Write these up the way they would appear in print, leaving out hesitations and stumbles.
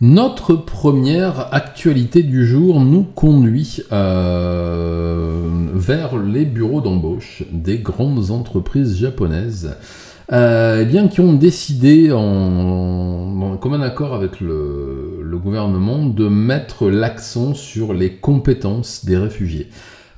Notre première actualité du jour nous conduit vers les bureaux d'embauche des grandes entreprises japonaises qui ont décidé, en commun accord avec le gouvernement, de mettre l'accent sur les compétences des réfugiés.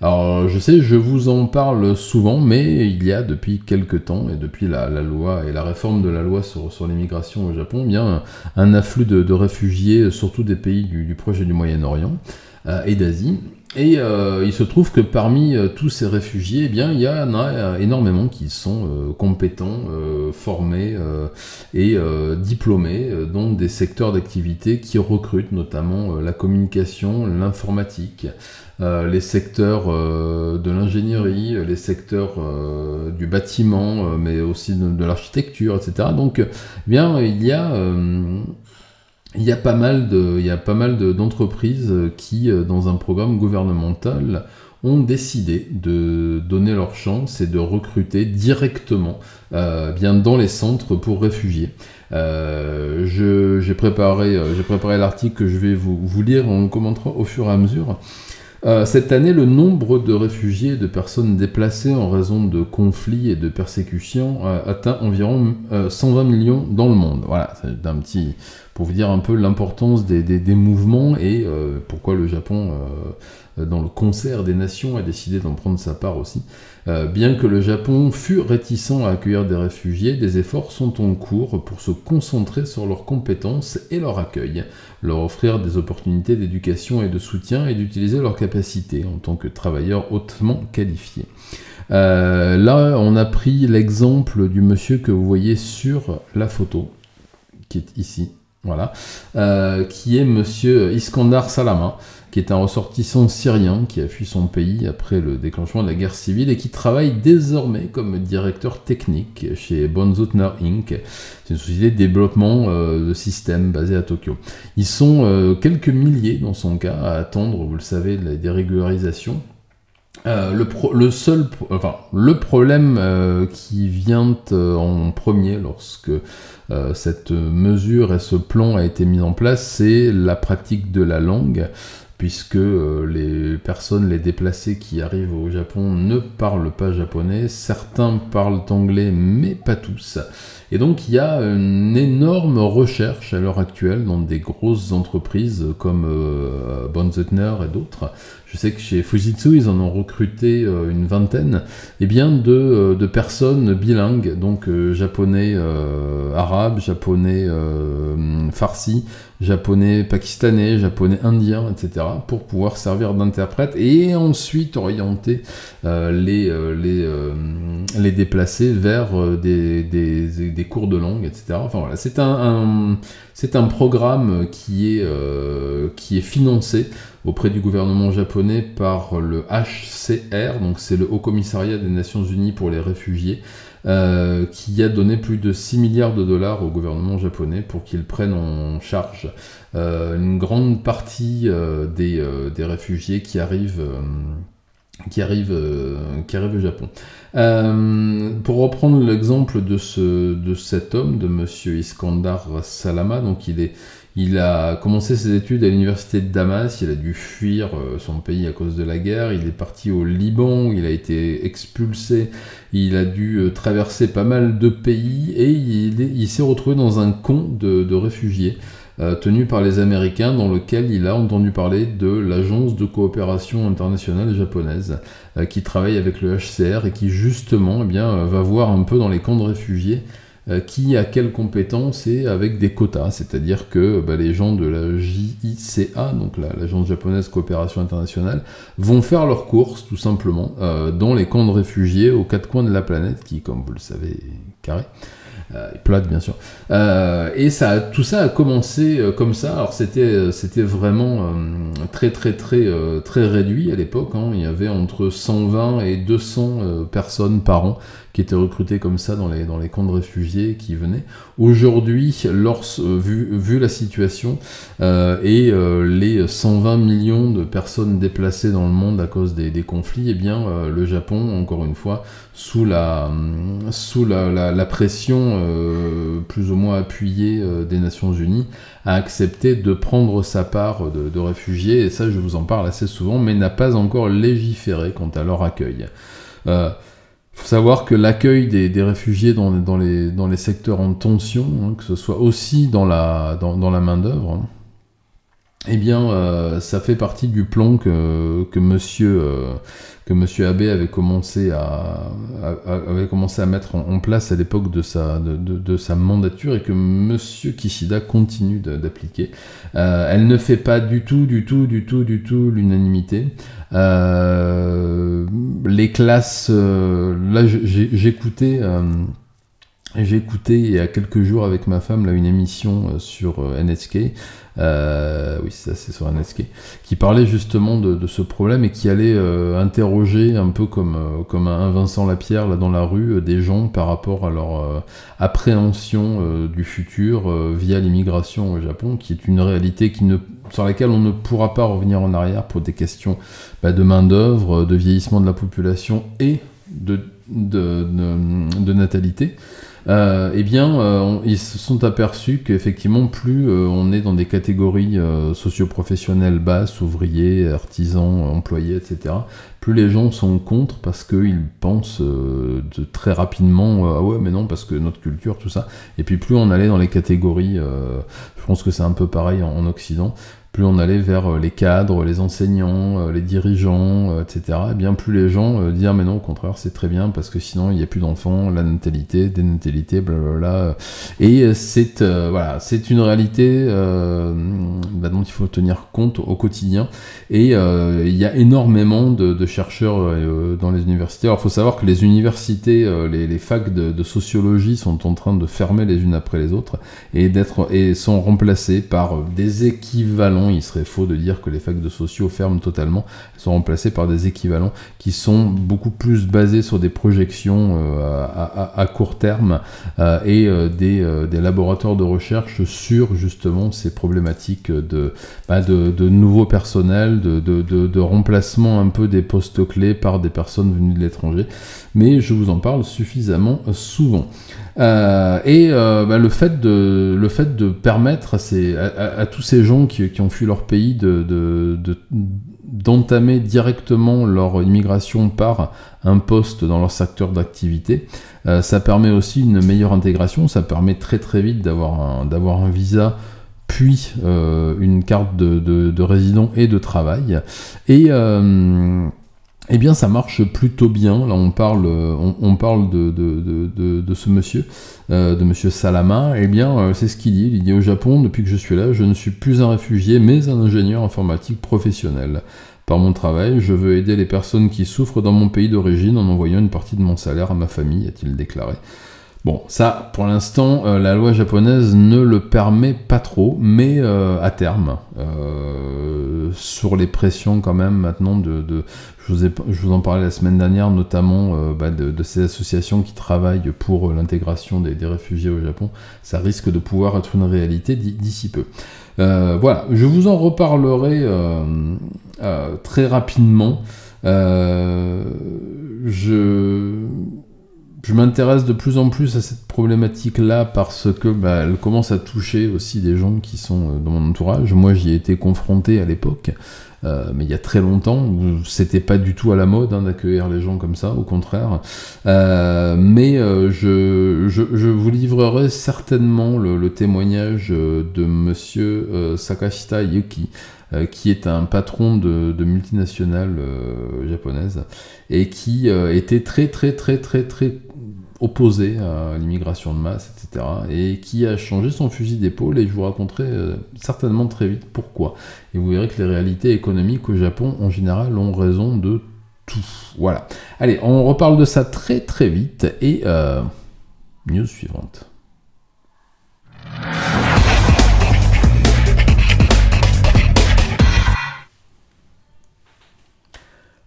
Alors, je sais, je vous en parle souvent, mais il y a depuis quelques temps, et depuis la loi et la réforme de la loi sur l'immigration au Japon, bien un afflux de réfugiés, surtout des pays du Proche et du Moyen-Orient et d'Asie. Et il se trouve que parmi tous ces réfugiés, eh bien, il y en a énormément qui sont compétents, formés et diplômés dans des secteurs d'activité qui recrutent notamment la communication, l'informatique, les secteurs de l'ingénierie, les secteurs du bâtiment, mais aussi de l'architecture, etc. Donc, eh bien, il y a pas mal d'entreprises qui, dans un programme gouvernemental, ont décidé de donner leur chance et de recruter directement bien dans les centres pour réfugiés. J'ai préparé l'article que je vais vous lire, on le commentera au fur et à mesure. Cette année, le nombre de réfugiés et de personnes déplacées en raison de conflits et de persécutions atteint environ 120 millions dans le monde. Voilà, c'est un petit... pour vous dire un peu l'importance des mouvements et pourquoi le Japon, dans le concert des nations, a décidé d'en prendre sa part aussi. Bien que le Japon fût réticent à accueillir des réfugiés, des efforts sont en cours pour se concentrer sur leurs compétences et leur accueil, leur offrir des opportunités d'éducation et de soutien et d'utiliser leurs capacités en tant que travailleurs hautement qualifiés. Là, on a pris l'exemple du monsieur que vous voyez sur la photo, qui est ici. Voilà, qui est monsieur Iskandar Salama, qui est un ressortissant syrien qui a fui son pays après le déclenchement de la guerre civile et qui travaille désormais comme directeur technique chez Bonzutner Inc. C'est une société de développement de systèmes basée à Tokyo. Ils sont quelques milliers dans son cas à attendre, vous le savez, des régularisations. Le problème qui vient en premier lorsque cette mesure et ce plan a été mis en place, c'est la pratique de la langue, puisque les déplacés qui arrivent au Japon ne parlent pas japonais, certains parlent anglais, mais pas tous. Et donc il y a une énorme recherche à l'heure actuelle dans des grosses entreprises comme Bonzutner et d'autres. Je sais que chez Fujitsu, ils en ont recruté une vingtaine, et bien de personnes bilingues, donc japonais arabe, japonais farsi, japonais pakistanais, japonais indien, etc., pour pouvoir servir d'interprète et ensuite orienter les déplacés vers des cours de langue, etc. Enfin voilà, c'est un programme qui est financé auprès du gouvernement japonais par le HCR, donc c'est le Haut Commissariat des Nations Unies pour les réfugiés, qui a donné plus de 6 milliards de dollars au gouvernement japonais pour qu'il prenne en charge une grande partie des réfugiés qui arrivent au Japon. Pour reprendre l'exemple de cet homme, de monsieur Iskandar Salama, donc il a commencé ses études à l'université de Damas, il a dû fuir son pays à cause de la guerre, il est parti au Liban, il a été expulsé, il a dû traverser pas mal de pays et il s'est retrouvé dans un camp de réfugiés tenu par les Américains, dans lequel il a entendu parler de l'agence de coopération internationale japonaise qui travaille avec le HCR et qui justement va voir un peu dans les camps de réfugiés qui a quelles compétences et avec des quotas, c'est-à-dire que les gens de la JICA, donc l'agence japonaise coopération internationale, vont faire leurs courses tout simplement dans les camps de réfugiés aux quatre coins de la planète, qui, comme vous le savez, est carré. Plate bien sûr, et tout ça a commencé comme ça. Alors c'était vraiment très réduit à l'époque, hein. Il y avait entre 120 et 200 personnes par an qui étaient recrutées comme ça dans les camps de réfugiés qui venaient. Aujourd'hui, vu la situation et les 120 millions de personnes déplacées dans le monde à cause des conflits, le Japon, encore une fois, sous la pression plus ou moins appuyée des Nations Unies, a accepté de prendre sa part de réfugiés, et ça je vous en parle assez souvent, mais n'a pas encore légiféré quant à leur accueil. Faut savoir que l'accueil des réfugiés dans les secteurs en tension, hein, que ce soit aussi dans la main-d'œuvre, hein, eh bien, ça fait partie du plan que monsieur Abe avait commencé à mettre en place à l'époque de sa mandature, et que monsieur Kishida continue d'appliquer. Elle ne fait pas du tout l'unanimité. Les classes, là j'écoutais il y a quelques jours avec ma femme là, une émission sur NHK, oui c'est sur NHK, qui parlait justement de ce problème, et qui allait interroger un peu comme un Vincent Lapierre là dans la rue, des gens par rapport à leur appréhension du futur via l'immigration au Japon, qui est une réalité sur laquelle on ne pourra pas revenir en arrière pour des questions de main-d'œuvre, de vieillissement de la population et de natalité. Eh bien, ils se sont aperçus qu'effectivement, plus on est dans des catégories socio-professionnelles basses, ouvriers, artisans, employés, etc., plus les gens sont contre, parce qu'ils pensent très rapidement ah ouais, mais non, parce que notre culture, tout ça. Et puis plus on allait dans les catégories, je pense que c'est un peu pareil en Occident, plus on allait vers les cadres, les enseignants, les dirigeants, etc., et bien plus les gens disaient mais non, au contraire, c'est très bien, parce que sinon il n'y a plus d'enfants, la natalité, dénatalité, blablabla. Et c'est une réalité dont il faut tenir compte au quotidien. Et il y a énormément de chercheurs dans les universités. Alors il faut savoir que les universités, les facs de sociologie sont en train de fermer les unes après les autres, et sont remplacées par des équivalents. Il serait faux de dire que les facs de sociaux ferment totalement. Elles sont remplacées par des équivalents qui sont beaucoup plus basés sur des projections à court terme, et des laboratoires de recherche sur justement ces problématiques de nouveaux personnels, de remplacement un peu des postes clés par des personnes venues de l'étranger. Mais je vous en parle suffisamment souvent. Le fait de permettre à tous ces gens qui ont fui leur pays d'entamer directement leur immigration par un poste dans leur secteur d'activité, ça permet aussi une meilleure intégration. Ça permet très très vite d'avoir un visa, puis une carte de résident et de travail. Et eh bien, ça marche plutôt bien. Là, on parle de ce monsieur, de monsieur Salama. Eh bien, c'est ce qu'il dit. Il dit: au Japon, depuis que je suis là, je ne suis plus un réfugié, mais un ingénieur informatique professionnel. Par mon travail, je veux aider les personnes qui souffrent dans mon pays d'origine en envoyant une partie de mon salaire à ma famille, a-t-il déclaré. Bon, ça, pour l'instant, la loi japonaise ne le permet pas trop, mais à terme, sur les pressions quand même maintenant je vous en parlais la semaine dernière, notamment de ces associations qui travaillent pour l'intégration des réfugiés au Japon, ça risque de pouvoir être une réalité d'ici peu. Voilà, je vous en reparlerai très rapidement. Je m'intéresse de plus en plus à cette problématique-là parce que elle commence à toucher aussi des gens qui sont dans mon entourage. Moi, j'y ai été confronté à l'époque, mais il y a très longtemps, où c'était pas du tout à la mode d'accueillir les gens comme ça, au contraire. Je vous livrerai certainement le témoignage de monsieur Sakashita Yuki, qui est un patron de multinationales japonaises, et qui était très opposé à l'immigration de masse, etc., et qui a changé son fusil d'épaule, et je vous raconterai certainement très vite pourquoi. Et vous verrez que les réalités économiques au Japon, en général, ont raison de tout. Voilà. Allez, on reparle de ça très vite, et news suivante.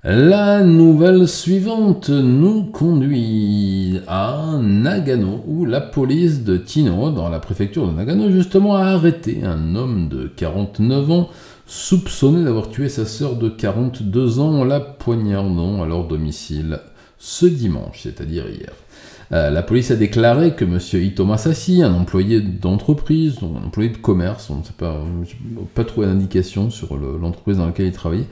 La nouvelle suivante nous conduit à Nagano, où la police de Tino, dans la préfecture de Nagano, justement, a arrêté un homme de 49 ans soupçonné d'avoir tué sa sœur de 42 ans en la poignardant à leur domicile ce dimanche, c'est-à-dire hier. La police a déclaré que M. Ito Masashi, un employé d'entreprise, un employé de commerce, on ne sait pas trouvé d'indication sur l'entreprise dans laquelle il travaillait,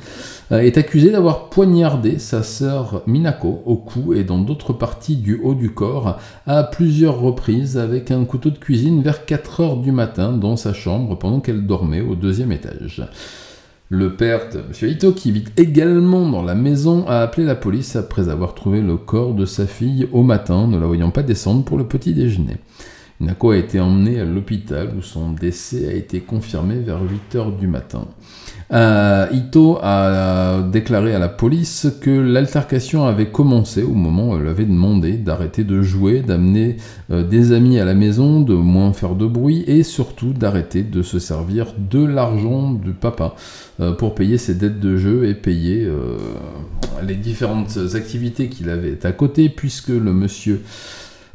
est accusé d'avoir poignardé sa sœur Minako au cou et dans d'autres parties du haut du corps à plusieurs reprises avec un couteau de cuisine vers 4 heures du matin dans sa chambre pendant qu'elle dormait au 2e étage. Le père de M. Ito, qui vit également dans la maison, a appelé la police après avoir trouvé le corps de sa fille au matin, ne la voyant pas descendre pour le petit déjeuner. Minako a été emmenée à l'hôpital où son décès a été confirmé vers 8 heures du matin. Ito a déclaré à la police que l'altercation avait commencé au moment où elle avait demandé d'arrêter de jouer, d'amener des amis à la maison, de moins faire de bruit et surtout d'arrêter de se servir de l'argent du papa pour payer ses dettes de jeu et payer les différentes activités qu'il avait à côté, puisque le monsieur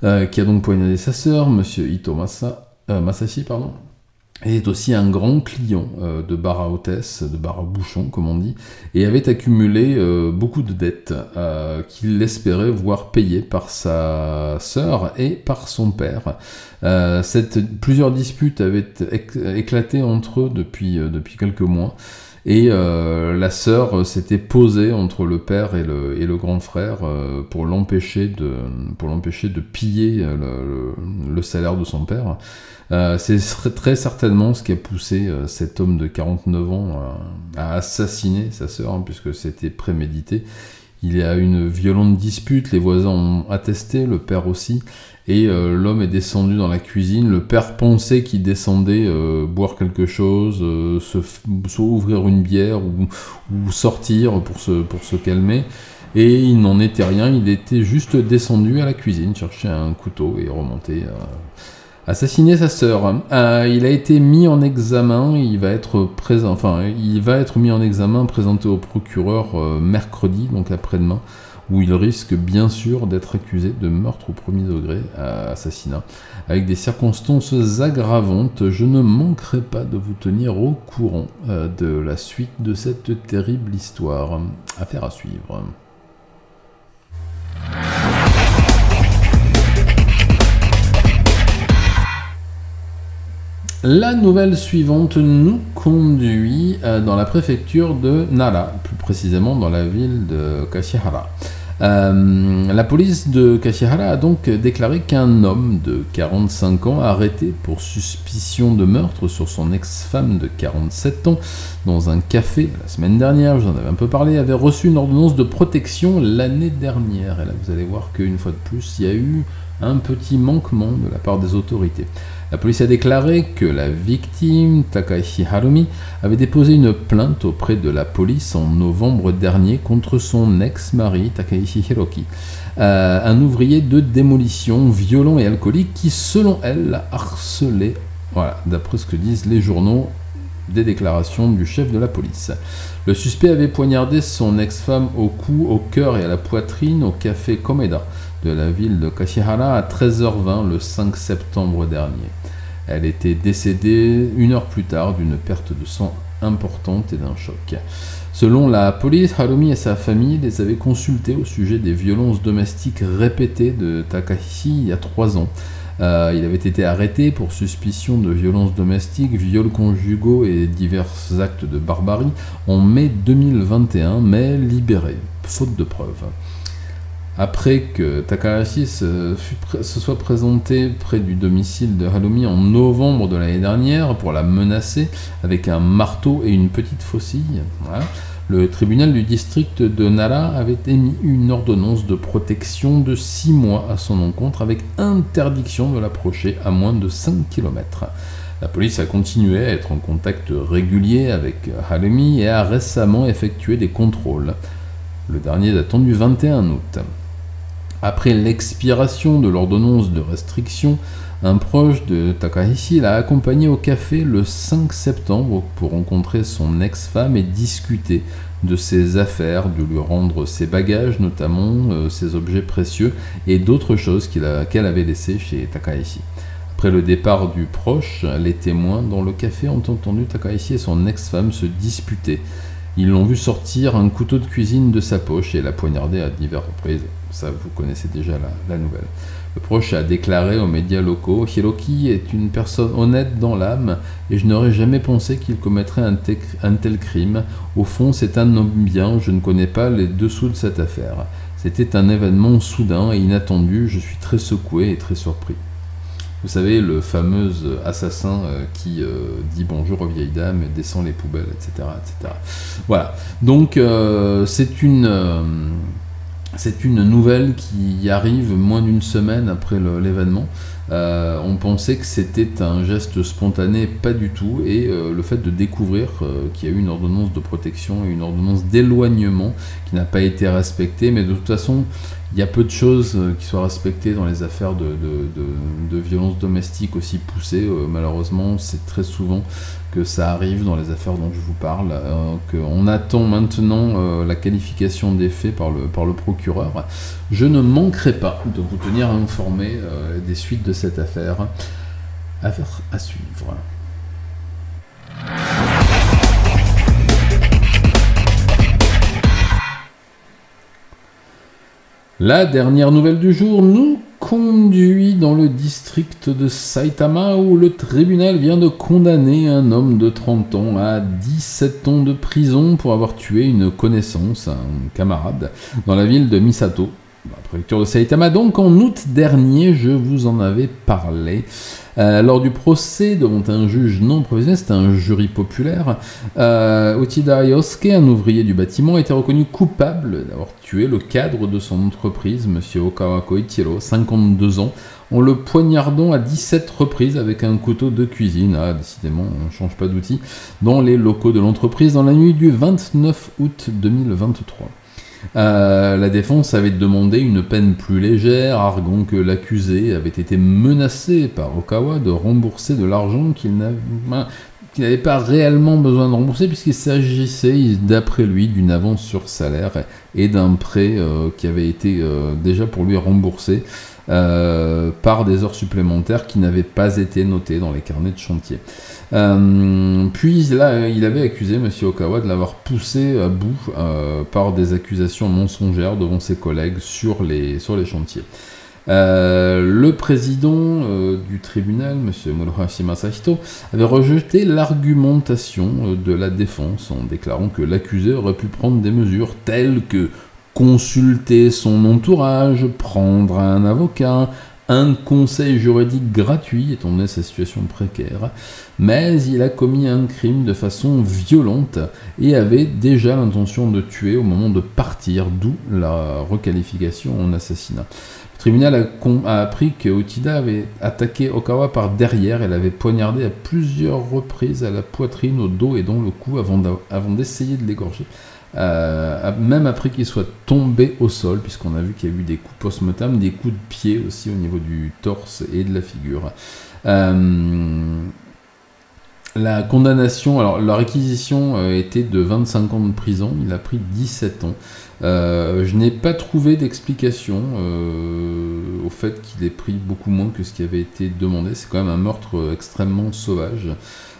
qui a donc poignardé sa sœur, monsieur Ito Masashi, est aussi un grand client de bar à hôtesse, de bar à bouchon, comme on dit, et avait accumulé beaucoup de dettes qu'il espérait voir payées par sa sœur et par son père. Plusieurs disputes avaient éclaté entre eux depuis quelques mois, et la sœur s'était posée entre le père et le grand frère pour l'empêcher de piller le salaire de son père. C'est très certainement ce qui a poussé cet homme de 49 ans à assassiner sa sœur, puisque c'était prémédité. Il y a une violente dispute, les voisins ont attesté, le père aussi, et l'homme est descendu dans la cuisine. Le père pensait qu'il descendait boire quelque chose, soit ouvrir une bière ou sortir pour se calmer, et il n'en était rien, il était juste descendu à la cuisine, chercher un couteau et remonter assassiner sa sœur. Il a été mis en examen, il va être mis en examen, présenté au procureur mercredi, donc après-demain, où il risque bien sûr d'être accusé de meurtre au premier degré, assassinat, avec des circonstances aggravantes. Je ne manquerai pas de vous tenir au courant de la suite de cette terrible histoire. Affaire à suivre. La nouvelle suivante nous conduit dans la préfecture de Nara, plus précisément dans la ville de Kashihara. La police de Kashihara a donc déclaré qu'un homme de 45 ans arrêté pour suspicion de meurtre sur son ex-femme de 47 ans dans un café la semaine dernière, j'en avais un peu parlé, avait reçu une ordonnance de protection l'année dernière. Et là vous allez voir qu'une fois de plus il y a eu un petit manquement de la part des autorités. La police a déclaré que la victime, Takashi Harumi, avait déposé une plainte auprès de la police en novembre dernier contre son ex-mari, Takeishi Hiroki, un ouvrier de démolition violent et alcoolique qui, selon elle, l'a harcelé, voilà, d'après ce que disent les journaux, des déclarations du chef de la police. Le suspect avait poignardé son ex-femme au cou, au cœur et à la poitrine au café Komeda de la ville de Kashihara à 13h20 le 5 septembre dernier. Elle était décédée 1 heure plus tard d'une perte de sang importante et d'un choc. Selon la police, Harumi et sa famille les avaient consultés au sujet des violences domestiques répétées de Takashi il y a 3 ans. Il avait été arrêté pour suspicion de violences domestiques, viols conjugaux et divers actes de barbarie en mai 2021, mais libéré, faute de preuves. Après que Takahashi se soit présenté près du domicile de Harumi en novembre de l'année dernière pour la menacer avec un marteau et une petite faucille, voilà, le tribunal du district de Nara avait émis une ordonnance de protection de 6 mois à son encontre avec interdiction de l'approcher à moins de 5 km. La police a continué à être en contact régulier avec Harumi et a récemment effectué des contrôles, le dernier datant du 21 août. Après l'expiration de l'ordonnance de restriction, un proche de Takahashi l'a accompagné au café le 5 septembre pour rencontrer son ex-femme et discuter de ses affaires, de lui rendre ses bagages, notamment ses objets précieux, et d'autres choses qu'elle avait laissées chez Takahashi. Après le départ du proche, les témoins dans le café ont entendu Takahashi et son ex-femme se disputer. Ils l'ont vu sortir un couteau de cuisine de sa poche et la poignarder à diverses reprises. ça vous connaissez déjà la nouvelle. Le proche a déclaré aux médias locaux « Hiroki est une personne honnête dans l'âme et je n'aurais jamais pensé qu'il commettrait un tel crime. Au fond, c'est un homme bien, je ne connais pas les dessous de cette affaire. C'était un événement soudain et inattendu, je suis très secoué et très surpris. » Vous savez, le fameux assassin qui dit bonjour aux vieilles dames, descend les poubelles, etc. etc. Voilà. Donc, c'est une nouvelle qui arrive moins d'une semaine après l'événement. On pensait que c'était un geste spontané, pas du tout, et le fait de découvrir qu'il y a eu une ordonnance de protection et une ordonnance d'éloignement qui n'a pas été respectée, mais de toute façon, il y a peu de choses qui soient respectées dans les affaires de violence domestique aussi poussées. Malheureusement, c'est très souvent que ça arrive dans les affaires dont je vous parle. On attend maintenant la qualification des faits par le procureur. Je ne manquerai pas de vous tenir informé des suites de cette affaire. Affaire à suivre. La dernière nouvelle du jour nous conduit dans le district de Saitama où le tribunal vient de condamner un homme de 30 ans à 17 ans de prison pour avoir tué une connaissance, un camarade, dans la ville de Misato, la préfecture de Saitama. Donc en août dernier, je vous en avais parlé. Lors du procès devant un juge non professionnel, c'était un jury populaire, Uchida Yosuke, un ouvrier du bâtiment, a été reconnu coupable d'avoir tué le cadre de son entreprise, M. Okawa Koichiro, 52 ans, en le poignardant à 17 reprises avec un couteau de cuisine, décidément on ne change pas d'outil, dans les locaux de l'entreprise dans la nuit du 29 août 2023. La défense avait demandé une peine plus légère, arguant que l'accusé avait été menacé par Okawa de rembourser de l'argent qu'il n'avait pas réellement besoin de rembourser, puisqu'il s'agissait, d'après lui, d'une avance sur salaire et d'un prêt qui avait été déjà pour lui remboursé par des heures supplémentaires qui n'avaient pas été notées dans les carnets de chantier. Puis là, il avait accusé M. Okawa de l'avoir poussé à bout par des accusations mensongères devant ses collègues sur les chantiers. Le président du tribunal, M. Murohashi Masahito, avait rejeté l'argumentation de la défense en déclarant que l'accusé aurait pu prendre des mesures telles que consulter son entourage, prendre un avocat, un conseil juridique gratuit, étant donné sa situation précaire, mais il a commis un crime de façon violente et avait déjà l'intention de tuer au moment de partir, d'où la requalification en assassinat. Le tribunal a appris que Uchida avait attaqué Okawa par derrière et l'avait poignardé à plusieurs reprises à la poitrine, au dos et dans le cou avant d'essayer de l'égorger. Même après qu'il soit tombé au sol, puisqu'on a vu qu'il y a eu des coups post-mortem, des coups de pied aussi au niveau du torse et de la figure. La condamnation, alors la réquisition était de 25 ans de prison, il a pris 17 ans. Je n'ai pas trouvé d'explication au fait qu'il ait pris beaucoup moins que ce qui avait été demandé. C'est quand même un meurtre extrêmement sauvage.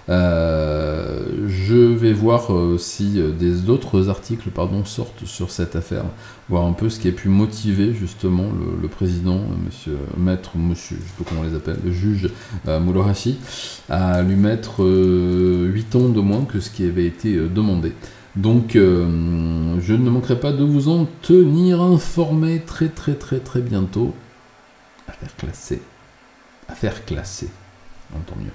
Je vais voir si d'autres articles sortent sur cette affaire, voir un peu ce qui a pu motiver justement le président, monsieur, je sais pas comment on les appelle, le juge Murohashi, à lui mettre 8 ans de moins que ce qui avait été demandé. Donc je ne manquerai pas de vous en tenir informé très bientôt. Affaire classée, tant mieux.